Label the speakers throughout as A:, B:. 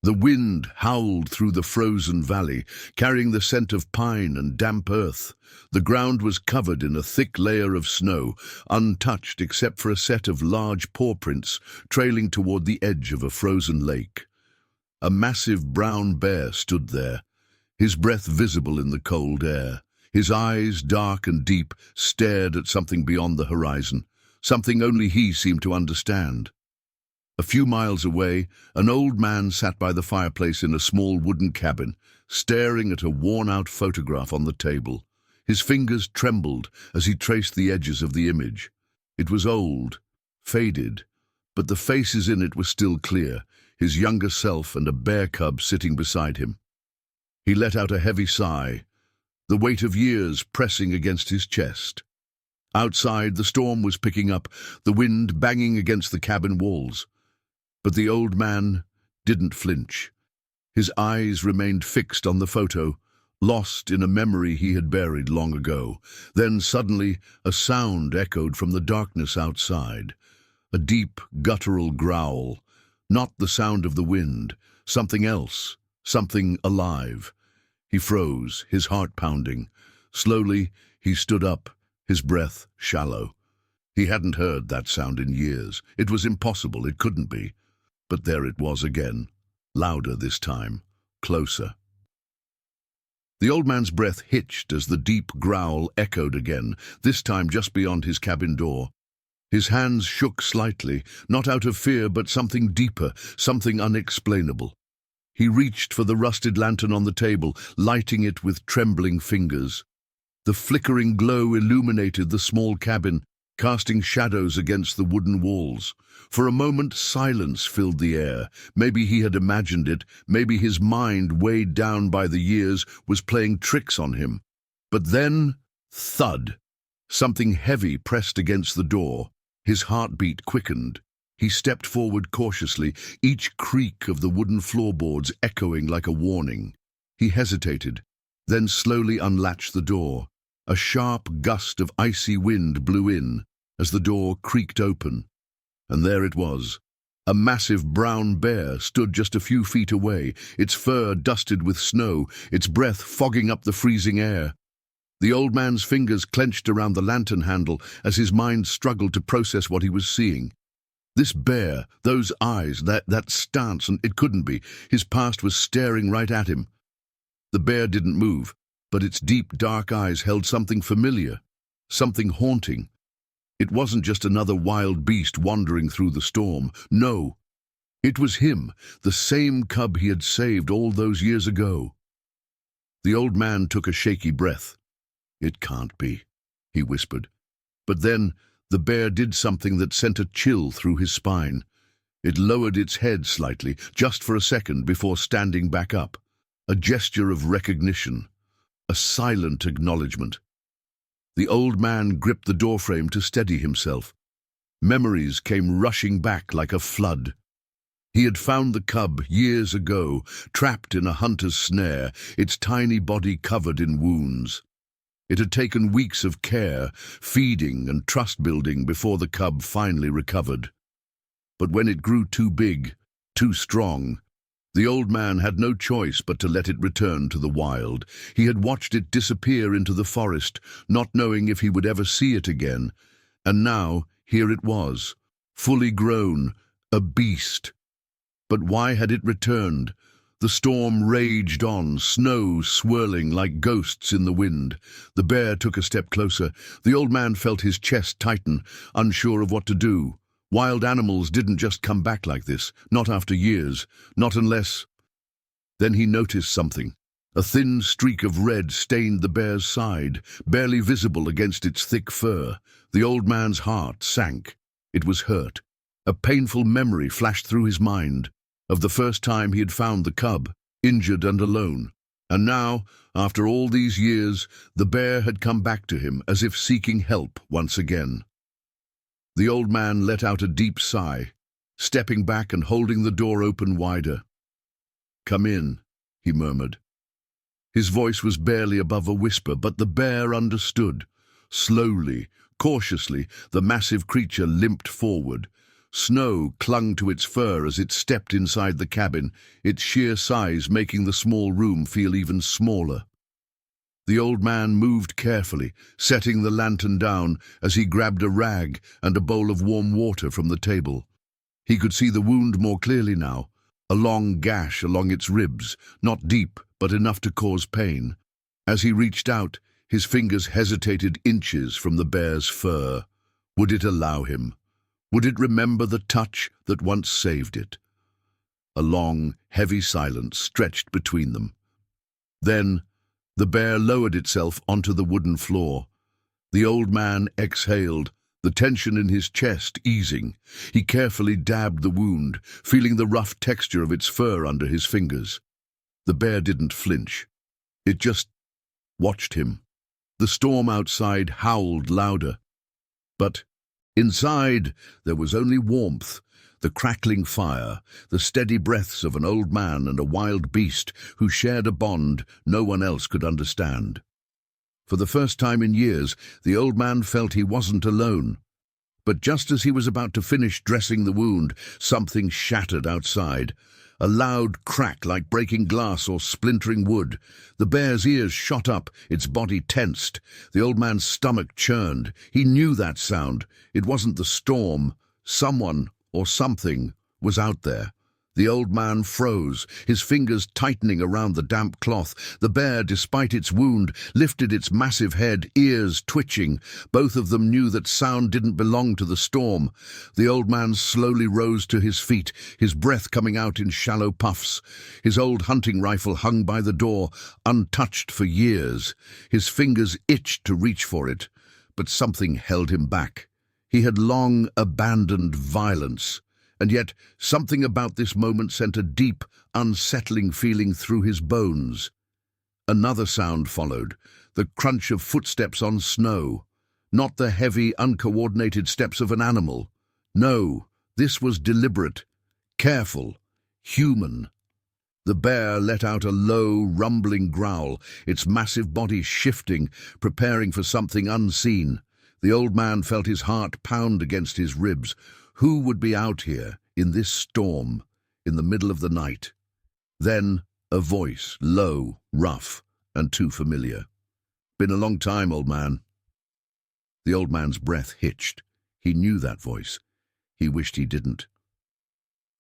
A: The wind howled through the frozen valley, carrying the scent of pine and damp earth. The ground was covered in a thick layer of snow, untouched except for a set of large paw prints trailing toward the edge of a frozen lake. A massive brown bear stood there, his breath visible in the cold air. His eyes, dark and deep, stared at something beyond the horizon, something only he seemed to understand. A few miles away, an old man sat by the fireplace in a small wooden cabin, staring at a worn-out photograph on the table. His fingers trembled as he traced the edges of the image. It was old, faded, but the faces in it were still clear, his younger self and a bear cub sitting beside him. He let out a heavy sigh, the weight of years pressing against his chest. Outside, the storm was picking up, the wind banging against the cabin walls. But the old man didn't flinch. His eyes remained fixed on the photo, lost in a memory he had buried long ago. Then suddenly a sound echoed from the darkness outside. A deep, guttural growl. Not the sound of the wind, something else, something alive. He froze, his heart pounding. Slowly, he stood up, his breath shallow. He hadn't heard that sound in years. It was impossible, it couldn't be. But there it was again, louder this time, closer. The old man's breath hitched as the deep growl echoed again, this time just beyond his cabin door. His hands shook slightly, not out of fear but something deeper, something unexplainable. He reached for the rusted lantern on the table, lighting it with trembling fingers. The flickering glow illuminated the small cabin, casting shadows against the wooden walls. For a moment, silence filled the air. Maybe he had imagined it, maybe his mind, weighed down by the years, was playing tricks on him. But then, thud! Something heavy pressed against the door. His heartbeat quickened. He stepped forward cautiously, each creak of the wooden floorboards echoing like a warning. He hesitated, then slowly unlatched the door. A sharp gust of icy wind blew in as the door creaked open. And there it was. A massive brown bear stood just a few feet away, its fur dusted with snow, its breath fogging up the freezing air. The old man's fingers clenched around the lantern handle as his mind struggled to process what he was seeing. This bear, those eyes, that stance, and it couldn't be. His past was staring right at him. The bear didn't move, but its deep, dark eyes held something familiar, something haunting. It wasn't just another wild beast wandering through the storm. No, it was him, the same cub he had saved all those years ago. The old man took a shaky breath. "It can't be," he whispered. But then the bear did something that sent a chill through his spine. It lowered its head slightly, just for a second before standing back up. A gesture of recognition, a silent acknowledgement. The old man gripped the doorframe to steady himself. Memories came rushing back like a flood. He had found the cub years ago, trapped in a hunter's snare, its tiny body covered in wounds. It had taken weeks of care, feeding and trust-building before the cub finally recovered. But when it grew too big, too strong, the old man had no choice but to let it return to the wild. He had watched it disappear into the forest, not knowing if he would ever see it again. And now, here it was, fully grown, a beast. But why had it returned? The storm raged on, snow swirling like ghosts in the wind. The bear took a step closer. The old man felt his chest tighten, unsure of what to do. Wild animals didn't just come back like this, not after years, not unless... Then he noticed something. A thin streak of red stained the bear's side, barely visible against its thick fur. The old man's heart sank. It was hurt. A painful memory flashed through his mind of the first time he had found the cub, injured and alone. And now, after all these years, the bear had come back to him as if seeking help once again. The old man let out a deep sigh, stepping back and holding the door open wider. "Come in," he murmured. His voice was barely above a whisper, but the bear understood. Slowly, cautiously, the massive creature limped forward. Snow clung to its fur as it stepped inside the cabin, its sheer size making the small room feel even smaller. The old man moved carefully, setting the lantern down as he grabbed a rag and a bowl of warm water from the table. He could see the wound more clearly now, a long gash along its ribs, not deep but enough to cause pain. As he reached out, his fingers hesitated inches from the bear's fur. Would it allow him? Would it remember the touch that once saved it? A long, heavy silence stretched between them. Then, the bear lowered itself onto the wooden floor. The old man exhaled, the tension in his chest easing. He carefully dabbed the wound, feeling the rough texture of its fur under his fingers. The bear didn't flinch. It just watched him. The storm outside howled louder. But inside there was only warmth, the crackling fire, the steady breaths of an old man and a wild beast who shared a bond no one else could understand. For the first time in years, the old man felt he wasn't alone. But just as he was about to finish dressing the wound, something shattered outside. A loud crack like breaking glass or splintering wood. The bear's ears shot up, its body tensed. The old man's stomach churned. He knew that sound. It wasn't the storm. Someone or something was out there. The old man froze, his fingers tightening around the damp cloth. The bear, despite its wound, lifted its massive head, ears twitching. Both of them knew that sound didn't belong to the storm. The old man slowly rose to his feet, his breath coming out in shallow puffs. His old hunting rifle hung by the door, untouched for years. His fingers itched to reach for it, but something held him back. He had long abandoned violence. And yet something about this moment sent a deep, unsettling feeling through his bones. Another sound followed, the crunch of footsteps on snow. Not the heavy, uncoordinated steps of an animal. No, this was deliberate, careful, human. The bear let out a low, rumbling growl, its massive body shifting, preparing for something unseen. The old man felt his heart pound against his ribs. Who would be out here, in this storm, in the middle of the night? Then, a voice, low, rough, and too familiar. "Been a long time, old man." The old man's breath hitched. He knew that voice. He wished he didn't.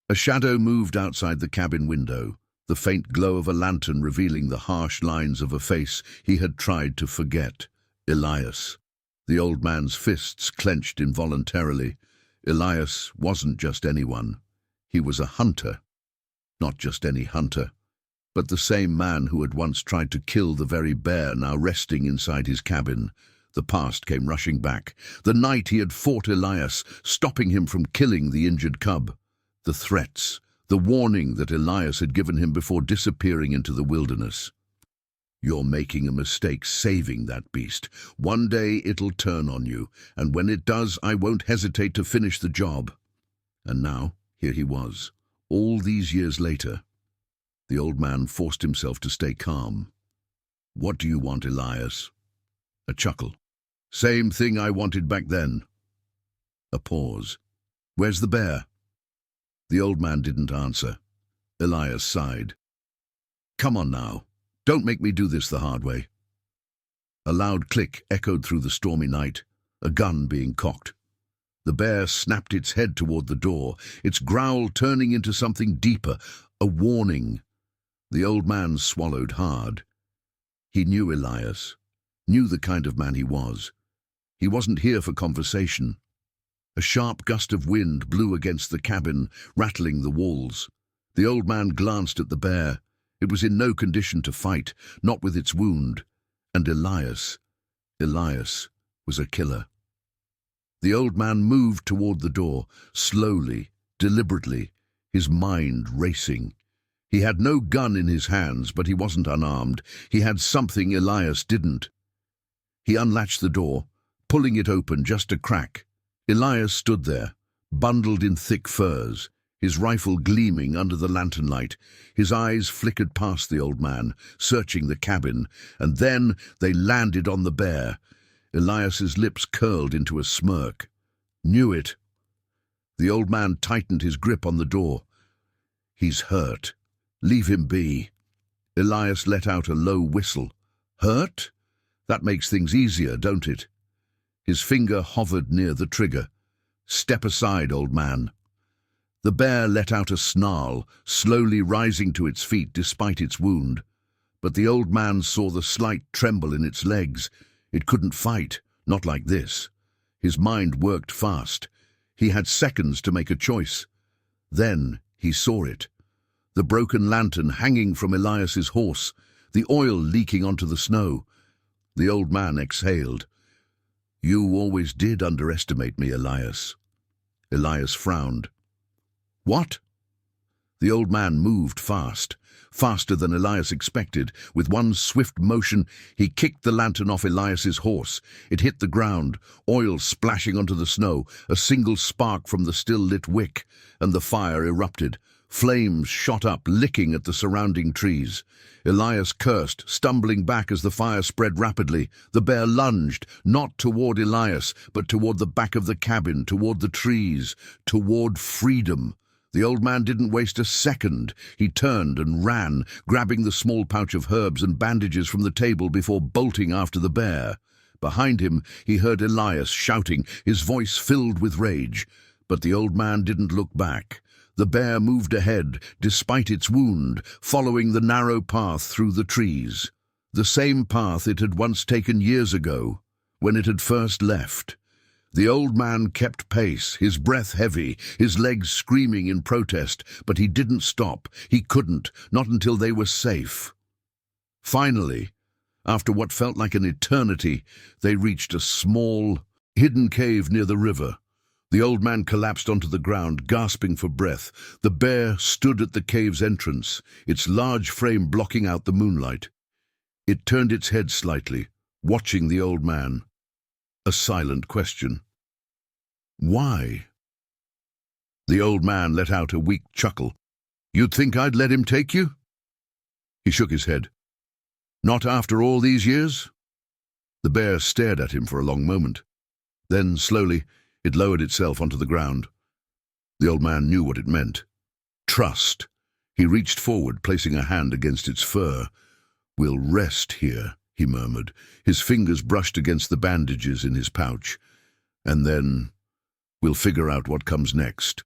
A: A shadow moved outside the cabin window, the faint glow of a lantern revealing the harsh lines of a face he had tried to forget. Elias. The old man's fists clenched involuntarily. Elias wasn't just anyone. He was a hunter. Not just any hunter, but the same man who had once tried to kill the very bear now resting inside his cabin. The past came rushing back. The night he had fought Elias, stopping him from killing the injured cub. The threats, the warning that Elias had given him before disappearing into the wilderness. "You're making a mistake saving that beast. One day it'll turn on you, and when it does, I won't hesitate to finish the job." And now, here he was, all these years later. The old man forced himself to stay calm. "What do you want, Elias?" A chuckle. "Same thing I wanted back then." A pause. "Where's the bear?" The old man didn't answer. Elias sighed. "Come on now. Don't make me do this the hard way." A loud click echoed through the stormy night, a gun being cocked. The bear snapped its head toward the door, its growl turning into something deeper, a warning. The old man swallowed hard. He knew Elias, knew the kind of man he was. He wasn't here for conversation. A sharp gust of wind blew against the cabin, rattling the walls. The old man glanced at the bear. It was in no condition to fight, not with its wound. And Elias was a killer. The old man moved toward the door, slowly, deliberately, his mind racing. He had no gun in his hands, but he wasn't unarmed. He had something Elias didn't. He unlatched the door, pulling it open just a crack. Elias stood there, bundled in thick furs, his rifle gleaming under the lantern light. His eyes flickered past the old man, searching the cabin, and then they landed on the bear. Elias's lips curled into a smirk. "Knew it." The old man tightened his grip on the door. "He's hurt. Leave him be." Elias let out a low whistle. "Hurt? That makes things easier, don't it?" His finger hovered near the trigger. "Step aside, old man." The bear let out a snarl, slowly rising to its feet despite its wound. But the old man saw the slight tremble in its legs. It couldn't fight, not like this. His mind worked fast. He had seconds to make a choice. Then he saw it. The broken lantern hanging from Elias's horse, the oil leaking onto the snow. The old man exhaled. "You always did underestimate me, Elias." Elias frowned. "What?" The old man moved fast, faster than Elias expected. With one swift motion, he kicked the lantern off Elias's horse. It hit the ground, oil splashing onto the snow, a single spark from the still-lit wick, and the fire erupted. Flames shot up, licking at the surrounding trees. Elias cursed, stumbling back as the fire spread rapidly. The bear lunged, not toward Elias, but toward the back of the cabin, toward the trees, toward freedom. The old man didn't waste a second. He turned and ran, grabbing the small pouch of herbs and bandages from the table before bolting after the bear. Behind him, he heard Elias shouting, his voice filled with rage. But the old man didn't look back. The bear moved ahead, despite its wound, following the narrow path through the trees. The same path it had once taken years ago, when it had first left. The old man kept pace, his breath heavy, his legs screaming in protest, but he didn't stop. He couldn't, not until they were safe. Finally, after what felt like an eternity, they reached a small, hidden cave near the river. The old man collapsed onto the ground, gasping for breath. The bear stood at the cave's entrance, its large frame blocking out the moonlight. It turned its head slightly, watching the old man. A silent question. "Why?" The old man let out a weak chuckle. "You'd think I'd let him take you?" He shook his head. "Not after all these years?" The bear stared at him for a long moment. Then, slowly, it lowered itself onto the ground. The old man knew what it meant. Trust. He reached forward, placing a hand against its fur. "We'll rest here," he murmured. His fingers brushed against the bandages in his pouch. "And then we'll figure out what comes next."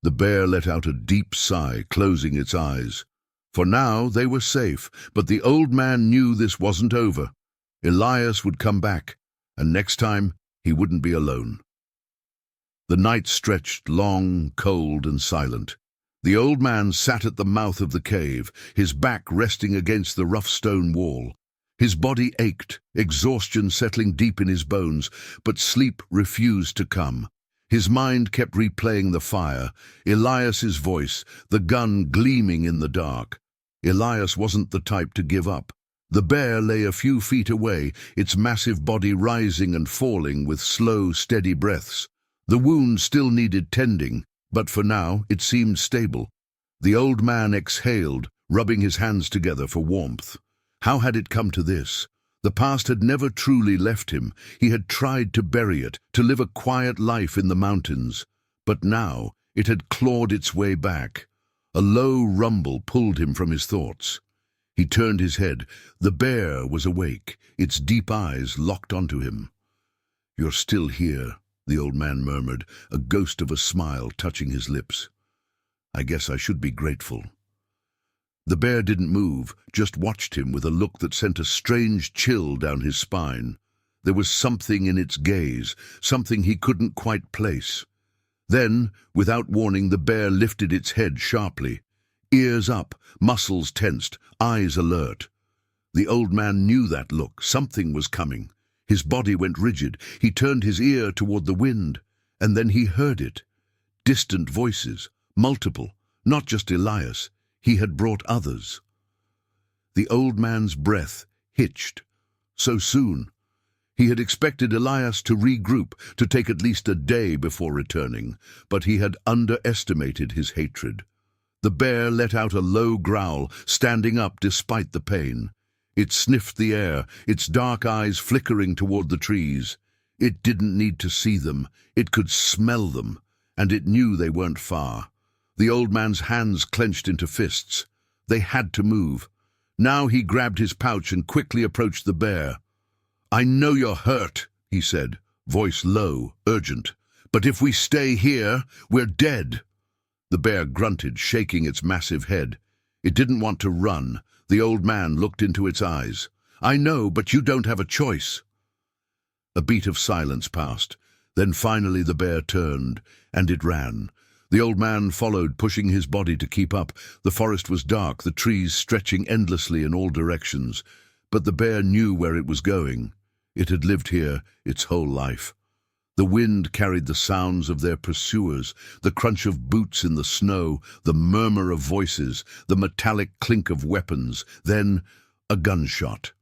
A: The bear let out a deep sigh, closing its eyes. For now they were safe, but the old man knew this wasn't over. Elias would come back, and next time he wouldn't be alone. The night stretched long, cold, and silent. The old man sat at the mouth of the cave, his back resting against the rough stone wall. His body ached, exhaustion settling deep in his bones, but sleep refused to come. His mind kept replaying the fire, Elias's voice, the gun gleaming in the dark. Elias wasn't the type to give up. The bear lay a few feet away, its massive body rising and falling with slow, steady breaths. The wound still needed tending, but for now it seemed stable. The old man exhaled, rubbing his hands together for warmth. How had it come to this? The past had never truly left him. He had tried to bury it, to live a quiet life in the mountains. But now it had clawed its way back. A low rumble pulled him from his thoughts. He turned his head. The bear was awake, its deep eyes locked onto him. "You're still here," the old man murmured, a ghost of a smile touching his lips. "I guess I should be grateful." The bear didn't move, just watched him with a look that sent a strange chill down his spine. There was something in its gaze, something he couldn't quite place. Then, without warning, the bear lifted its head sharply. Ears up, muscles tensed, eyes alert. The old man knew that look. Something was coming. His body went rigid. He turned his ear toward the wind, and then he heard it. Distant voices, multiple, not just Elias. He had brought others. The old man's breath hitched. So soon. He had expected Elias to regroup, to take at least a day before returning, but he had underestimated his hatred. The bear let out a low growl, standing up despite the pain. It sniffed the air, its dark eyes flickering toward the trees. It didn't need to see them. It could smell them. and it knew they weren't far. The old man's hands clenched into fists. They had to move. Now he grabbed his pouch and quickly approached the bear. "I know you're hurt," he said, voice low, urgent. "But if we stay here, we're dead." The bear grunted, shaking its massive head. It didn't want to run. The old man looked into its eyes. "I know, but you don't have a choice." A beat of silence passed. Then finally the bear turned, and it ran. The old man followed, pushing his body to keep up. The forest was dark, the trees stretching endlessly in all directions. But the bear knew where it was going. It had lived here its whole life. The wind carried the sounds of their pursuers, the crunch of boots in the snow, the murmur of voices, the metallic clink of weapons. Then a gunshot.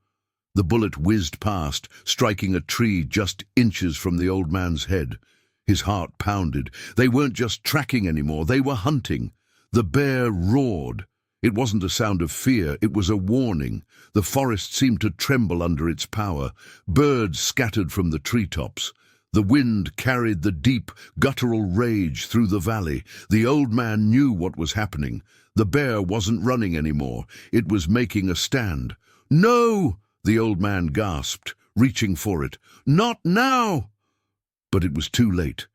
A: The bullet whizzed past, striking a tree just inches from the old man's head. His heart pounded. They weren't just tracking anymore, they were hunting. The bear roared. It wasn't a sound of fear, it was a warning. The forest seemed to tremble under its power. Birds scattered from the treetops. The wind carried the deep, guttural rage through the valley. The old man knew what was happening. The bear wasn't running anymore. It was making a stand. "No!" the old man gasped, reaching for it. "Not now!" But it was too late.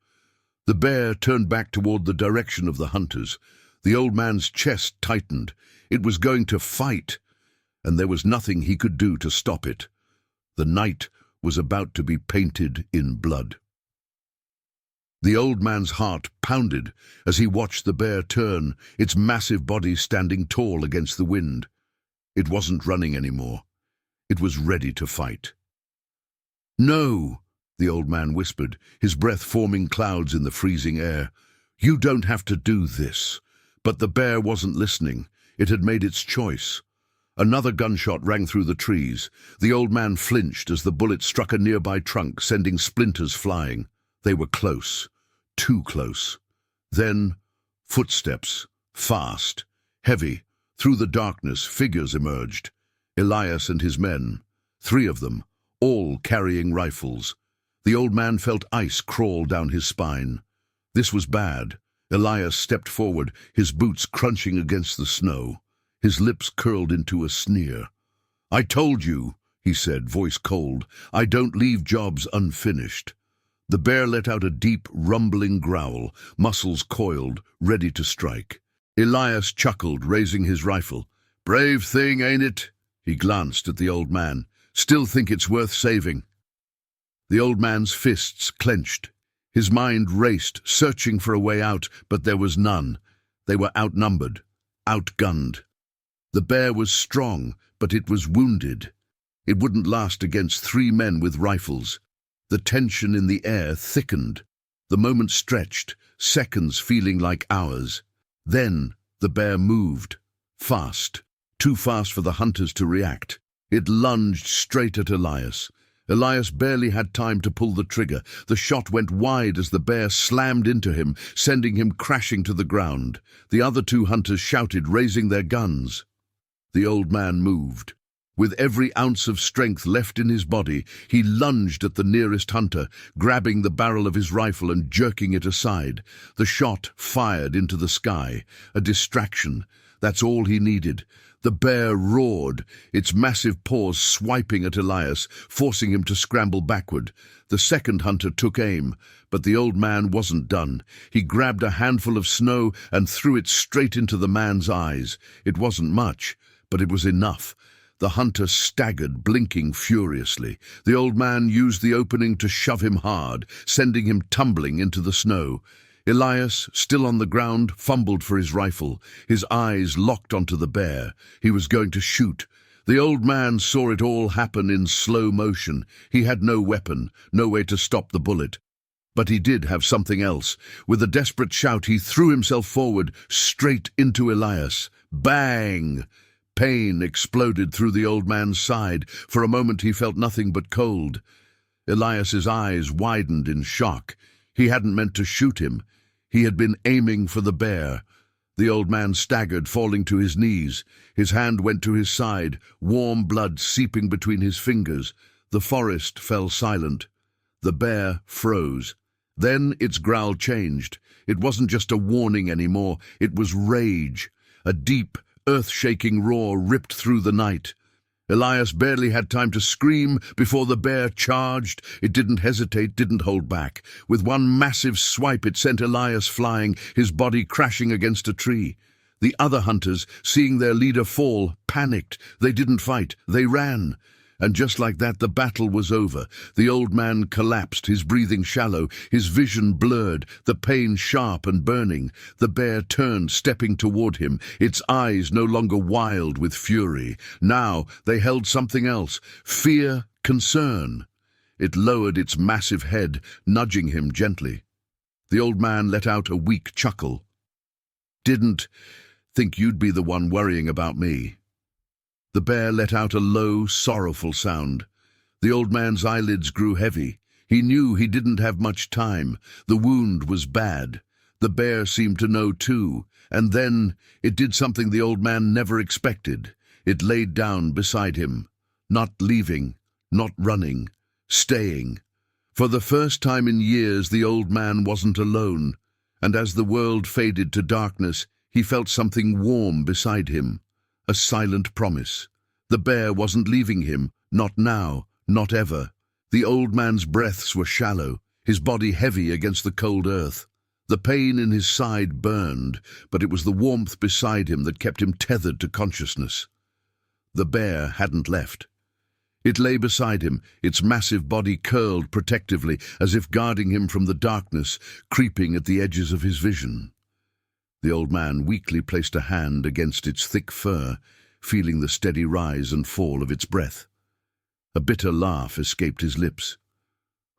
A: The bear turned back toward the direction of the hunters. The old man's chest tightened. It was going to fight, and there was nothing he could do to stop it. The night was about to be painted in blood. The old man's heart pounded as he watched the bear turn, its massive body standing tall against the wind. It wasn't running anymore. It was ready to fight. "No!" the old man whispered, his breath forming clouds in the freezing air. "You don't have to do this." But the bear wasn't listening. It had made its choice. Another gunshot rang through the trees. The old man flinched as the bullet struck a nearby trunk, sending splinters flying. They were close. Too close. Then, footsteps. Fast. Heavy. Through the darkness, figures emerged. Elias and his men. 3 of them, all carrying rifles. The old man felt ice crawl down his spine. This was bad. Elias stepped forward, his boots crunching against the snow. His lips curled into a sneer. "I told you," he said, voice cold, "I don't leave jobs unfinished." The bear let out a deep, rumbling growl, muscles coiled, ready to strike. Elias chuckled, raising his rifle. "Brave thing, ain't it?" He glanced at the old man. "Still think it's worth saving?" The old man's fists clenched. His mind raced, searching for a way out, but there was none. They were outnumbered, outgunned. The bear was strong, but it was wounded. It wouldn't last against 3 men with rifles. The tension in the air thickened. The moment stretched, seconds feeling like hours. Then the bear moved. Fast. Too fast for the hunters to react. It lunged straight at Elias. Elias barely had time to pull the trigger. The shot went wide as the bear slammed into him, sending him crashing to the ground. The other 2 hunters shouted, raising their guns. The old man moved. With every ounce of strength left in his body, he lunged at the nearest hunter, grabbing the barrel of his rifle and jerking it aside. The shot fired into the sky. A distraction. That's all he needed. The bear roared, its massive paws swiping at Elias, forcing him to scramble backward. The second hunter took aim, but the old man wasn't done. He grabbed a handful of snow and threw it straight into the man's eyes. It wasn't much, but it was enough. The hunter staggered, blinking furiously. The old man used the opening to shove him hard, sending him tumbling into the snow. Elias, still on the ground, fumbled for his rifle, his eyes locked onto the bear. He was going to shoot. The old man saw it all happen in slow motion. He had no weapon, no way to stop the bullet. But he did have something else. With a desperate shout, he threw himself forward, straight into Elias. Bang! Pain exploded through the old man's side. For a moment he felt nothing but cold. Elias's eyes widened in shock. He hadn't meant to shoot him. He had been aiming for the bear. The old man staggered, falling to his knees. His hand went to his side, warm blood seeping between his fingers. The forest fell silent. The bear froze, Then its growl changed. It wasn't just a warning anymore, it was rage. A deep, earth-shaking roar ripped through the night. Elias barely had time to scream before the bear charged. It didn't hesitate, didn't hold back. With one massive swipe, it sent Elias flying, his body crashing against a tree. The other hunters, seeing their leader fall, panicked. They didn't fight, they ran. And just like that, the battle was over. The old man collapsed, his breathing shallow, his vision blurred, the pain sharp and burning. The bear turned, stepping toward him, its eyes no longer wild with fury. Now they held something else, fear, concern. It lowered its massive head, nudging him gently. The old man let out a weak chuckle. "Didn't think you'd be the one worrying about me." The bear let out a low, sorrowful sound. The old man's eyelids grew heavy. He knew he didn't have much time. The wound was bad. The bear seemed to know too. And then it did something the old man never expected. It laid down beside him. Not leaving, not running, staying. For the first time in years, the old man wasn't alone. And as the world faded to darkness, he felt something warm beside him. A silent promise. The bear wasn't leaving him, not now, not ever. The old man's breaths were shallow, his body heavy against the cold earth. The pain in his side burned, but it was the warmth beside him that kept him tethered to consciousness. The bear hadn't left. It lay beside him, its massive body curled protectively, as if guarding him from the darkness, creeping at the edges of his vision. The old man weakly placed a hand against its thick fur, feeling the steady rise and fall of its breath. A bitter laugh escaped his lips.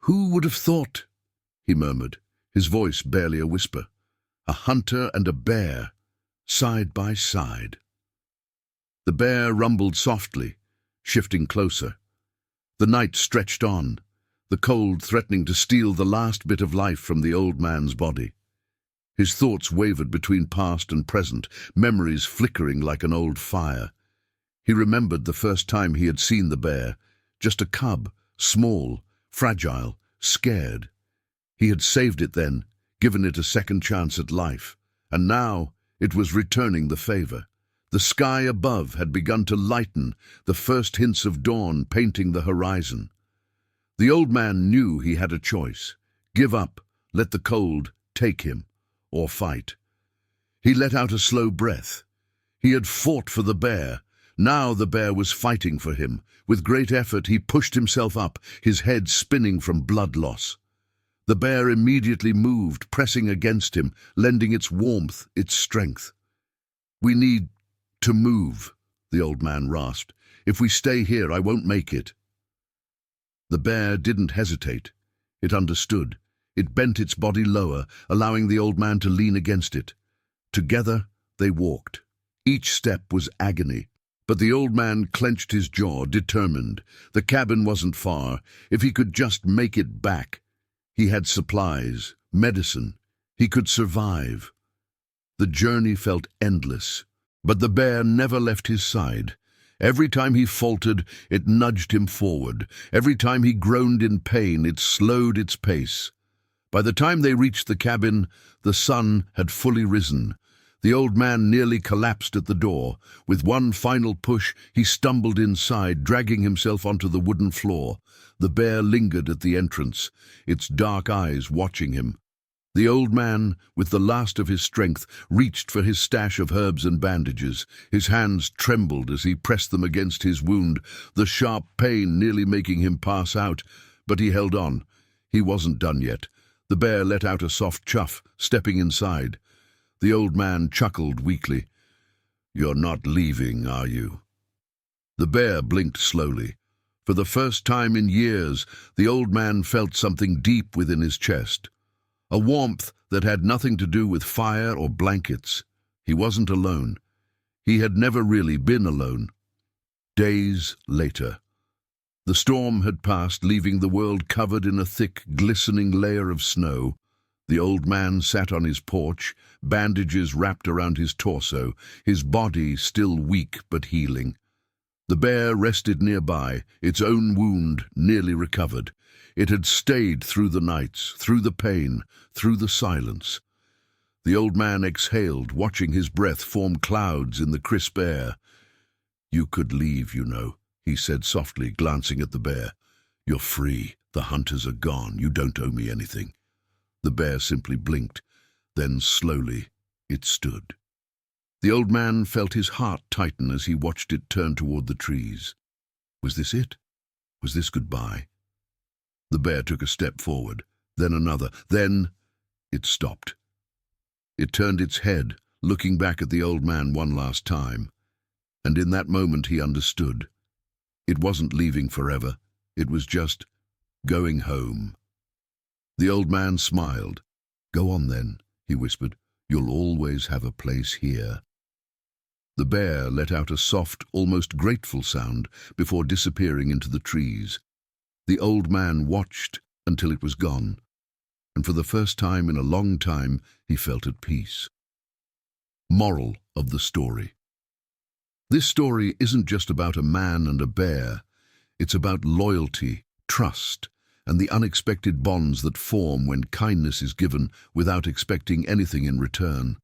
A: "Who would have thought?" he murmured, his voice barely a whisper. "A hunter and a bear, side by side." The bear rumbled softly, shifting closer. The night stretched on, the cold threatening to steal the last bit of life from the old man's body. His thoughts wavered between past and present, memories flickering like an old fire. He remembered the first time he had seen the bear, just a cub, small, fragile, scared. He had saved it then, given it a second chance at life, and now it was returning the favor. The sky above had begun to lighten, the first hints of dawn painting the horizon. The old man knew he had a choice: give up, let the cold take him, or fight. He let out a slow breath. He had fought for the bear. Now the bear was fighting for him. With great effort he pushed himself up, his head spinning from blood loss. The bear immediately moved, pressing against him, lending its warmth, its strength. "We need to move," the old man rasped. "If we stay here, I won't make it." The bear didn't hesitate. It understood. It bent its body lower, allowing the old man to lean against it. Together they walked. Each step was agony, but the old man clenched his jaw, determined. The cabin wasn't far. If he could just make it back. He had supplies, medicine. He could survive. The journey felt endless, but the bear never left his side. Every time he faltered, it nudged him forward. Every time he groaned in pain, it slowed its pace. By the time they reached the cabin, the sun had fully risen. The old man nearly collapsed at the door. With one final push, he stumbled inside, dragging himself onto the wooden floor. The bear lingered at the entrance, its dark eyes watching him. The old man, with the last of his strength, reached for his stash of herbs and bandages. His hands trembled as he pressed them against his wound, the sharp pain nearly making him pass out. But he held on. He wasn't done yet. The bear let out a soft chuff, stepping inside. The old man chuckled weakly. "You're not leaving, are you?" The bear blinked slowly. For the first time in years, the old man felt something deep within his chest. A warmth that had nothing to do with fire or blankets. He wasn't alone. He had never really been alone. Days later. The storm had passed, leaving the world covered in a thick, glistening layer of snow. The old man sat on his porch, bandages wrapped around his torso, his body still weak but healing. The bear rested nearby, its own wound nearly recovered. It had stayed through the nights, through the pain, through the silence. The old man exhaled, watching his breath form clouds in the crisp air. "You could leave, you know," he said softly, glancing at the bear. "You're free. The hunters are gone. You don't owe me anything." The bear simply blinked. Then slowly it stood. The old man felt his heart tighten as he watched it turn toward the trees. Was this it? Was this goodbye? The bear took a step forward, then another, then it stopped. It turned its head, looking back at the old man one last time. And in that moment he understood. It wasn't leaving forever. It was just going home. The old man smiled. "Go on then," he whispered. "You'll always have a place here." The bear let out a soft, almost grateful sound before disappearing into the trees. The old man watched until it was gone, and for the first time in a long time he felt at peace. Moral of the story. This story isn't just about a man and a bear. It's about loyalty, trust, and the unexpected bonds that form when kindness is given without expecting anything in return.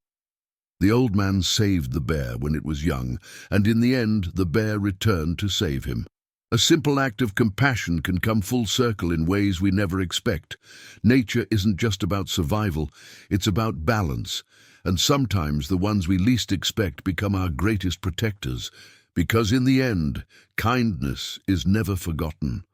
A: The old man saved the bear when it was young, and in the end the bear returned to save him. A simple act of compassion can come full circle in ways we never expect. Nature isn't just about survival, it's about balance, and sometimes the ones we least expect become our greatest protectors, because in the end, kindness is never forgotten.